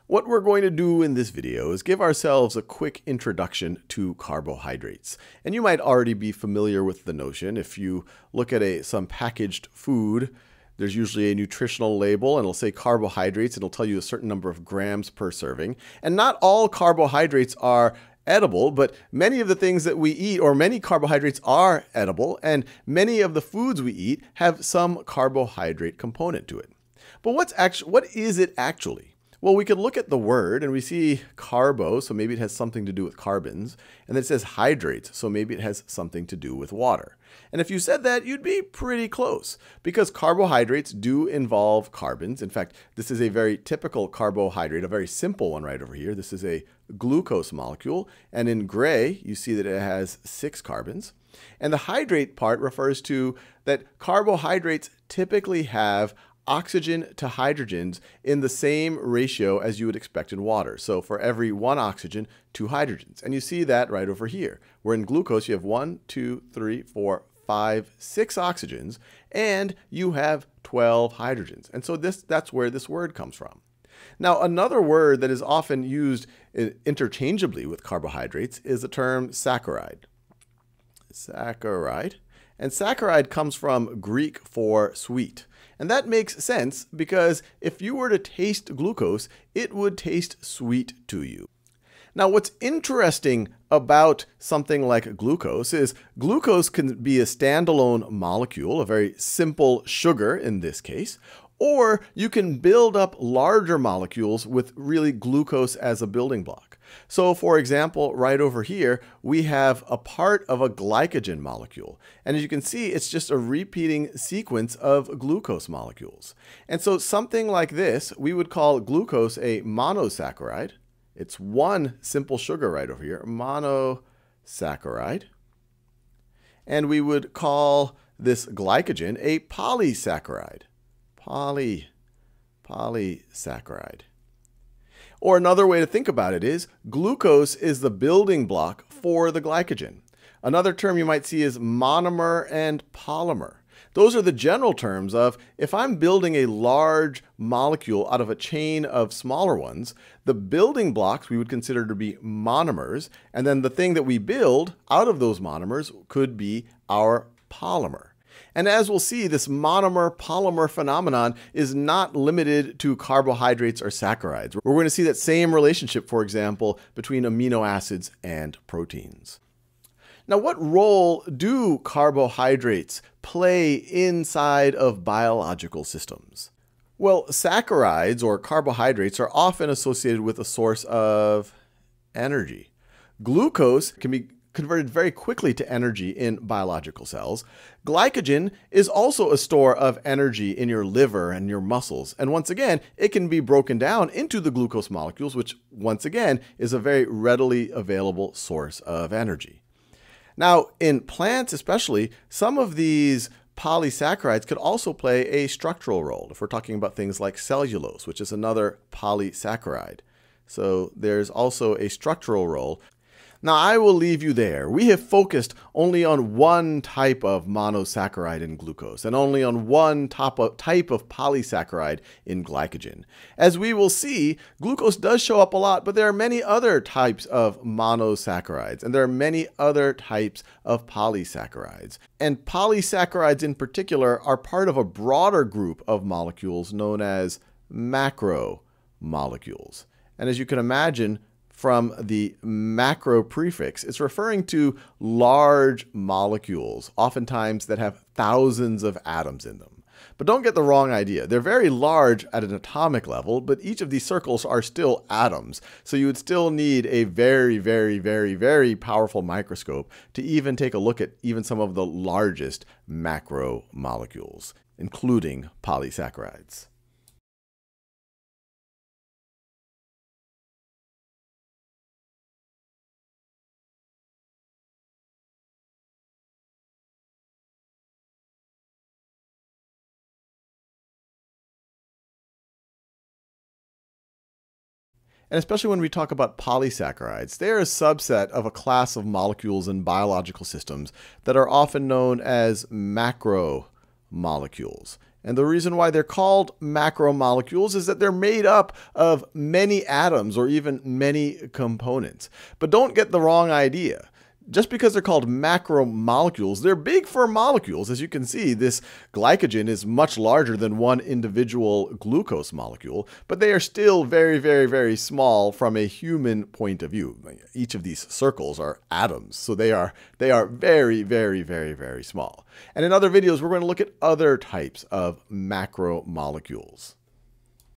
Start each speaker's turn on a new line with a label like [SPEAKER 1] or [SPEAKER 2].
[SPEAKER 1] What we're going to do in this video is give ourselves a quick introduction to carbohydrates. And you might already be familiar with the notion. If you look at some packaged food, there's usually a nutritional label and it'll say carbohydrates. It'll tell you a certain number of grams per serving. And not all carbohydrates are edible, but many of the things that we eat, or many carbohydrates, are edible, and many of the foods we eat have some carbohydrate component to it. But what is it actually? Well, we could look at the word and we see carbo, so maybe it has something to do with carbons, and then it says hydrates, so maybe it has something to do with water. And if you said that, you'd be pretty close, because carbohydrates do involve carbons. In fact, this is a very typical carbohydrate, a very simple one right over here. This is a glucose molecule, and in gray, you see that it has 6 carbons. And the hydrate part refers to that carbohydrates typically have oxygen to hydrogens in the same ratio as you would expect in water. So for every 1 oxygen, 2 hydrogens. And you see that right over here, where in glucose you have 1, 2, 3, 4, 5, 6 oxygens, and you have 12 hydrogens. And so that's where this word comes from. Now, another word that is often used interchangeably with carbohydrates is the term saccharide. Saccharide. And saccharide comes from Greek for sweet. And that makes sense because if you were to taste glucose, it would taste sweet to you. Now, what's interesting about something like glucose is glucose can be a standalone molecule, a very simple sugar in this case, or you can build up larger molecules with really glucose as a building block. So for example, right over here, we have a part of a glycogen molecule. And as you can see, it's just a repeating sequence of glucose molecules. And so something like this, we would call glucose a monosaccharide. It's one simple sugar right over here, monosaccharide. And we would call this glycogen a polysaccharide. Polysaccharide. Or another way to think about it is glucose is the building block for the glycogen. Another term you might see is monomer and polymer. Those are the general terms of if I'm building a large molecule out of a chain of smaller ones, the building blocks we would consider to be monomers, and then the thing that we build out of those monomers could be our polymer. And as we'll see, this monomer-polymer phenomenon is not limited to carbohydrates or saccharides. We're going to see that same relationship, for example, between amino acids and proteins. Now, what role do carbohydrates play inside of biological systems? Well, saccharides or carbohydrates are often associated with a source of energy. Glucose can be converted very quickly to energy in biological cells. Glycogen is also a store of energy in your liver and your muscles. And once again, it can be broken down into the glucose molecules, which once again is a very readily available source of energy. Now, in plants especially, some of these polysaccharides could also play a structural role if we're talking about things like cellulose, which is another polysaccharide. So there's also a structural role. Now, I will leave you there. We have focused only on one type of monosaccharide in glucose and only on one type of polysaccharide in glycogen. As we will see, glucose does show up a lot, but there are many other types of monosaccharides, and there are many other types of polysaccharides. And polysaccharides in particular are part of a broader group of molecules known as macromolecules. And as you can imagine, from the macro prefix, it's referring to large molecules, oftentimes that have thousands of atoms in them. But don't get the wrong idea. They're very large at an atomic level, but each of these circles are still atoms. So you would still need a very, very, very, very powerful microscope to even take a look at even some of the largest macromolecules, including polysaccharides. And especially when we talk about polysaccharides, they are a subset of a class of molecules in biological systems that are often known as macromolecules. And the reason why they're called macromolecules is that they're made up of many atoms or even many components. But don't get the wrong idea. Just because they're called macromolecules, they're big for molecules. As you can see, this glycogen is much larger than one individual glucose molecule, but they are still very, very, very small from a human point of view. Each of these circles are atoms, so they are very, very, very, very small. And in other videos, we're going to look at other types of macromolecules.